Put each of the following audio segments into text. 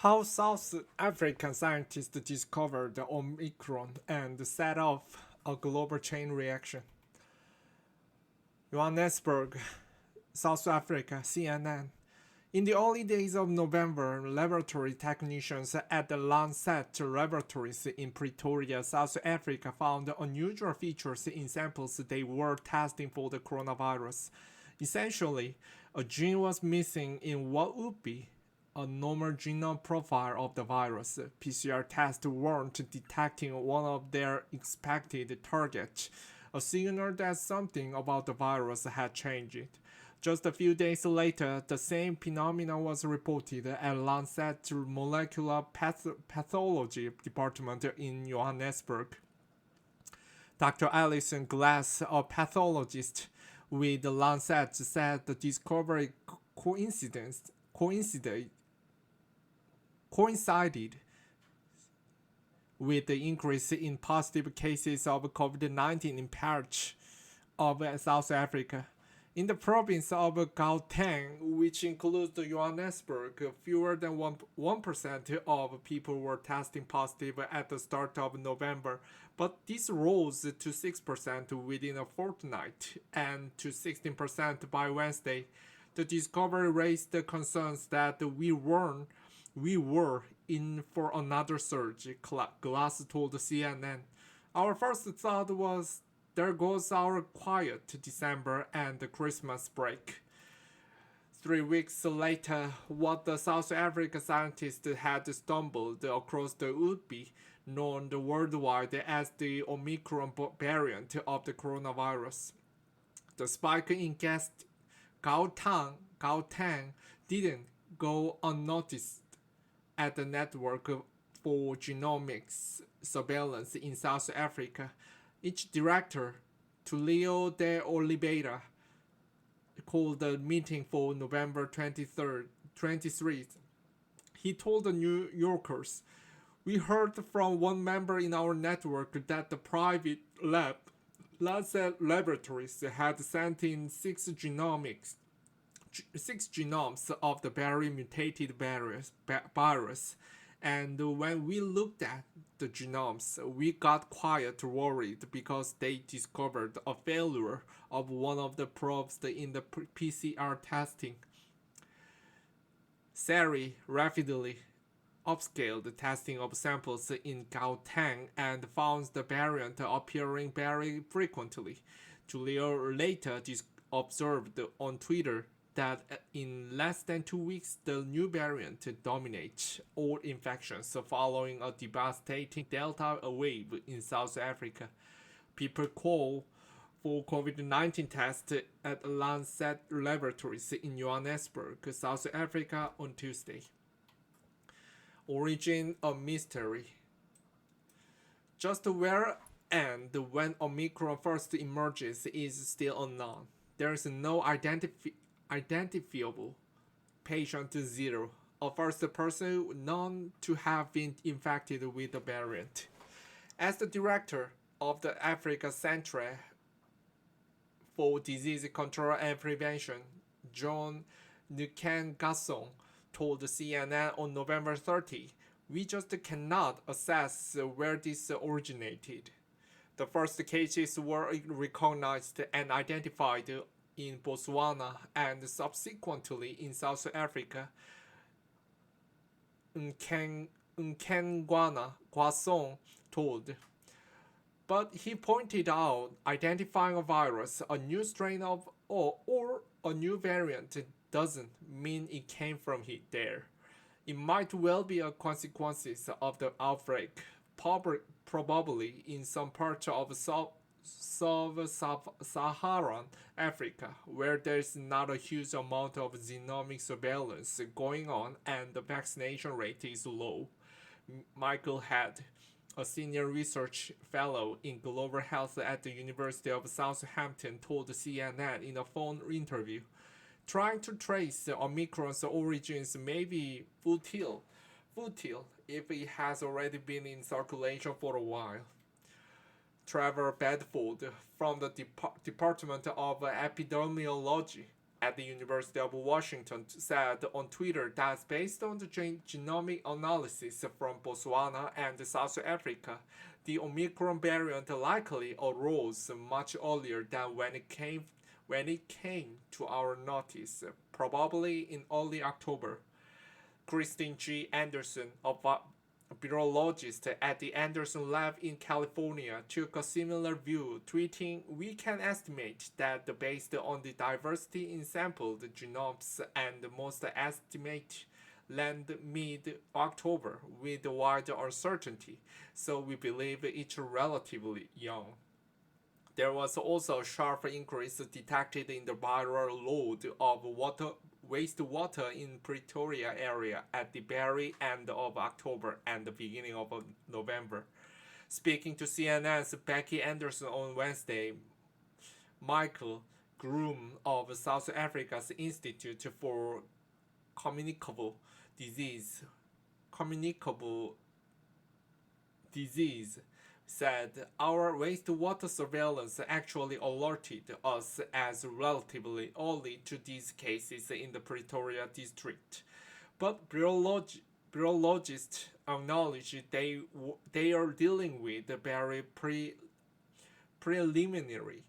How South African scientists discovered the Omicron and set off a global chain reaction. Johannesburg, South Africa, CNN. In the early days of November, laboratory technicians at the Lancet Laboratories in Pretoria, South Africa found unusual features in samples they were testing for the coronavirus. Essentially, a gene was missing in what would be a normal genome profile of the virus. PCR tests weren't detecting one of their expected targets, a signal that something about the virus had changed. Just a few days later, the same phenomenon was reported at Lancet Molecular Pathology Department in Johannesburg. Dr. Alison Glass, a pathologist with the Lancet, said the discovery coincided with the increase in positive cases of COVID-19 in parts of South Africa. In the province of Gauteng, which includes Johannesburg, fewer than 1% of people were testing positive at the start of November, but this rose to 6% within a fortnight and to 16% by Wednesday. The discovery raised the concerns that we were in for another surge, Glass told CNN. Our first thought was, there goes our quiet December and the Christmas break. 3 weeks later, what the South African scientists had stumbled across would be known worldwide as the Omicron variant of the coronavirus. The spike in Gauteng didn't go unnoticed at the Network for Genomics Surveillance in South Africa. Its director, Tulio de Oliveira, called the meeting for November 23rd. He told the New Yorkers, "We heard from one member in our network that the private lab, Lancet Laboratories, had sent in six genomes of the very mutated virus. And when we looked at the genomes, we got quite worried because they discovered a failure of one of the probes in the PCR testing. Sari rapidly upscaled the testing of samples in Gauteng and found the variant appearing very frequently. Julio later observed on Twitter that in less than 2 weeks, the new variant dominates all infections following a devastating Delta wave in South Africa. People call for COVID-19 tests at Lancet Laboratories in Johannesburg, South Africa on Tuesday. Origin a mystery. Just where and when Omicron first emerges is still unknown. There is no identifiable patient zero, a first person known to have been infected with the variant. As the director of the Africa Centre for Disease Control and Prevention, John Nkengasong, told CNN on November 30, "We just cannot assess where this originated. The first cases were recognized and identified in Botswana and subsequently in South Africa." Nkengasong told. But he pointed out identifying a virus, a new strain of or a new variant doesn't mean it came from there. It might well be a consequence of the outbreak, probably in some part of sub-Saharan Africa, where there's not a huge amount of genomic surveillance going on and the vaccination rate is low. Michael Head, a senior research fellow in global health at the University of Southampton, told CNN in a phone interview, "Trying to trace Omicron's origins may be futile if it has already been in circulation for a while." Trevor Bedford from the Department of Epidemiology at the University of Washington said on Twitter that based on the genomic analysis from Botswana and South Africa, the Omicron variant likely arose much earlier than when it came to our notice, probably in early October. Christine G. Anderson, a virologist at the Anderson Lab in California, took a similar view, tweeting, "We can estimate that based on the diversity in sampled genomes and most estimate land mid-October with wide uncertainty, so we believe it's relatively young." There was also a sharp increase detected in the viral load of wastewater in Pretoria area at the very end of October and the beginning of November. Speaking to CNN's Becky Anderson on Wednesday, Michael Groom of South Africa's Institute for Communicable Disease Communicable Disease said, "Our wastewater surveillance actually alerted us as relatively early to these cases in the Pretoria district. But virologists acknowledge they are dealing with very preliminary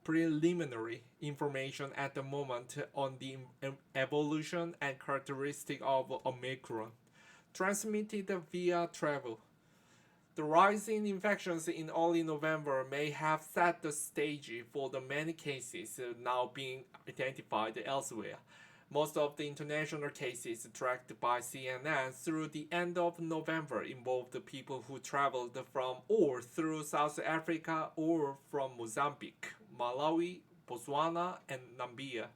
preliminary information at the moment on the evolution and characteristic of Omicron, transmitted via travel. The rise in infections in early November may have set the stage for the many cases now being identified elsewhere. Most of the international cases tracked by CNN through the end of November involved people who traveled from or through South Africa or from Mozambique, Malawi, Botswana, and Namibia.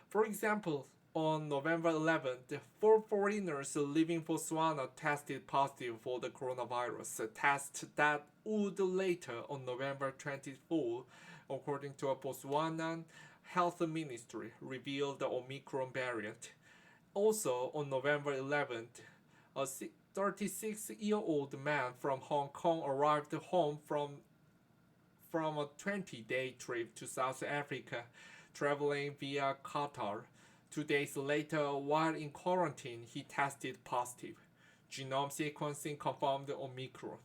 For example, on November 11th, 4 foreigners living in Botswana tested positive for the coronavirus, a test that would later on November 24th, according to a Botswanan health ministry, reveal the Omicron variant. Also on November 11th, a 36-year-old man from Hong Kong arrived home from a 20-day trip to South Africa, traveling via Qatar. 2 days later, while in quarantine, he tested positive. Genome sequencing confirmed Omicron.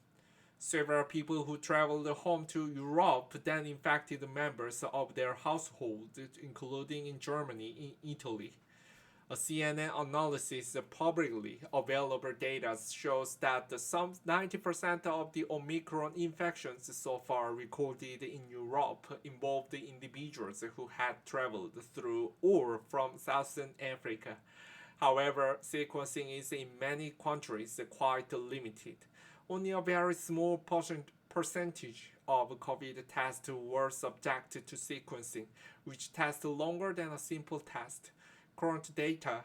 Several people who traveled home to Europe then infected members of their household, including in Germany and Italy. A CNN analysis of publicly available data shows that some 90% of the Omicron infections so far recorded in Europe involved individuals who had traveled through or from Southern Africa. However, sequencing is in many countries quite limited. Only a very small percentage of COVID tests were subjected to sequencing, which tests longer than a simple test. Current data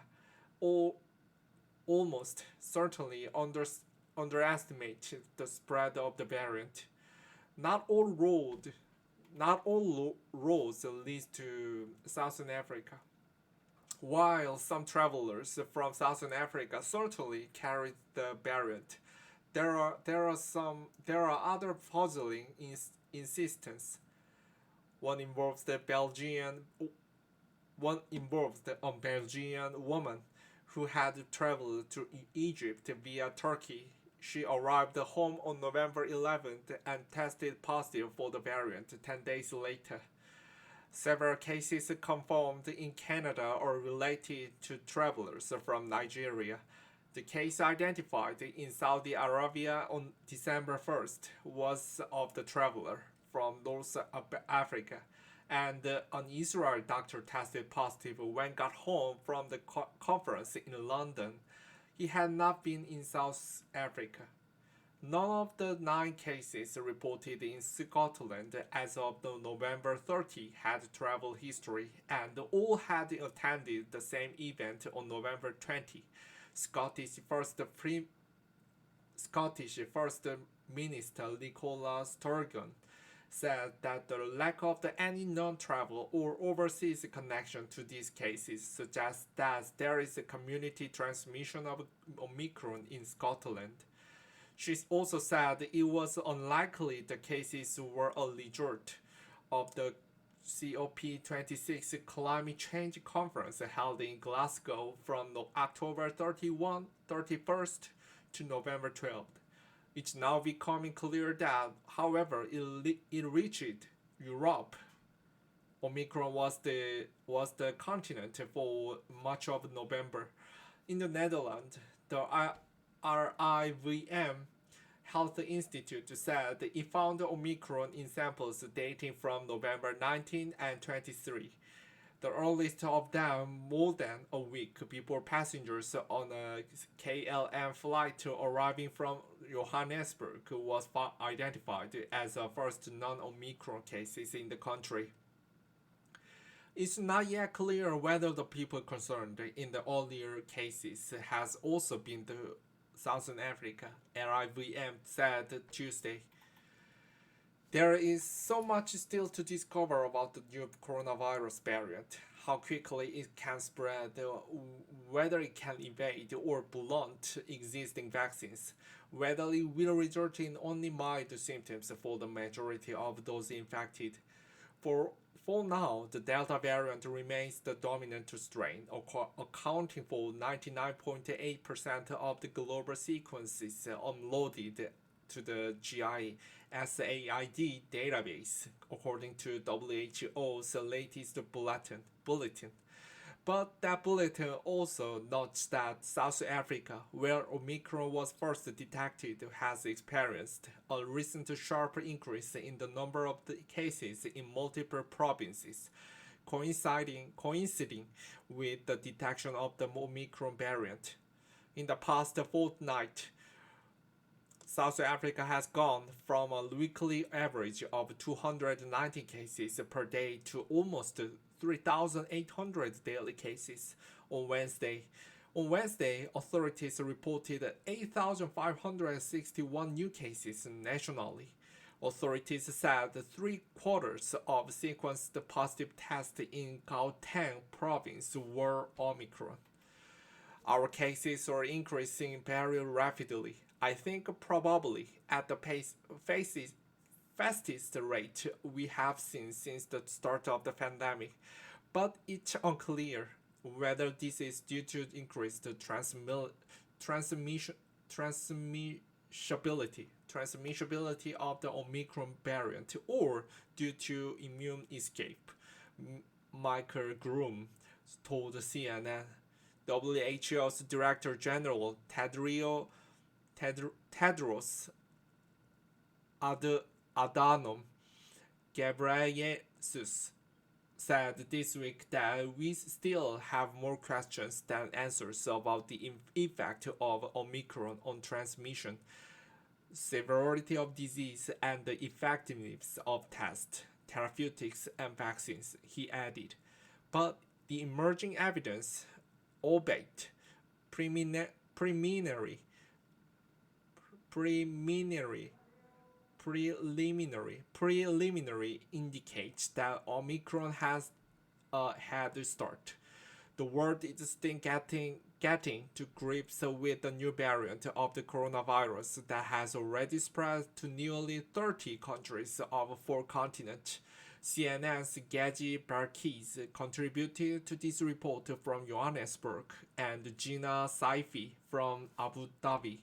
almost certainly underestimate the spread of the variant. Not all roads lead to Southern Africa. While some travelers from Southern Africa certainly carried the variant, there are other puzzling instances. One involves a Belgian woman who had traveled to Egypt via Turkey. She arrived home on November 11th and tested positive for the variant 10 days later. Several cases confirmed in Canada are related to travelers from Nigeria. The case identified in Saudi Arabia on December 1st was of the traveler from North Africa, and an Israeli doctor tested positive when got home from the conference in London. He had not been in South Africa. None of the 9 cases reported in Scotland as of November 30 had travel history, and all had attended the same event on November 20. Scottish First Minister Nicola Sturgeon said that the lack of any non-travel or overseas connection to these cases suggests that there is a community transmission of Omicron in Scotland. She also said it was unlikely the cases were a result of the COP26 climate change conference held in Glasgow from October 31st to November 12th. It's now becoming clear that, however, it reached Europe. Omicron was the continent for much of November. In the Netherlands, the RIVM Health Institute said it found Omicron in samples dating from November 19 and 23. The earliest of them more than a week before passengers on a KLM flight arriving from Johannesburg was identified as the first non-Omicron cases in the country. It's not yet clear whether the people concerned in the earlier cases has also been the Southern Africa, RIVM said Tuesday. There is so much still to discover about the new coronavirus variant, how quickly it can spread, whether it can evade or blunt existing vaccines, whether it will result in only mild symptoms for the majority of those infected. For now, the Delta variant remains the dominant strain, accounting for 99.8% of the global sequences uploaded to the GISAID database, according to WHO's latest bulletin. But that bulletin also notes that South Africa, where Omicron was first detected, has experienced a recent sharp increase in the number of the cases in multiple provinces, coinciding with the detection of the Omicron variant. In the past fortnight, South Africa has gone from a weekly average of 290 cases per day to almost 3,800 daily cases on Wednesday. On Wednesday, authorities reported 8,561 new cases nationally. Authorities said 3/4 of sequenced positive tests in Gauteng province were Omicron. Our cases are increasing very rapidly. I think probably at the fastest rate we have seen since the start of the pandemic, but it's unclear whether this is due to increased transmissibility of the Omicron variant or due to immune escape. Michael Groom told CNN. WHO's Director General Tedros Adhanom Ghebreyesus said this week that we still have more questions than answers about the effect of Omicron on transmission, severity of disease, and the effectiveness of tests, therapeutics, and vaccines, he added. But the emerging evidence, albeit preliminary indicates that Omicron has a head start. The world is still getting to grips with the new variant of the coronavirus that has already spread to nearly 30 countries of 4 continents. CNN's Gaji Barkis contributed to this report from Johannesburg and Gina Saifi from Abu Dhabi.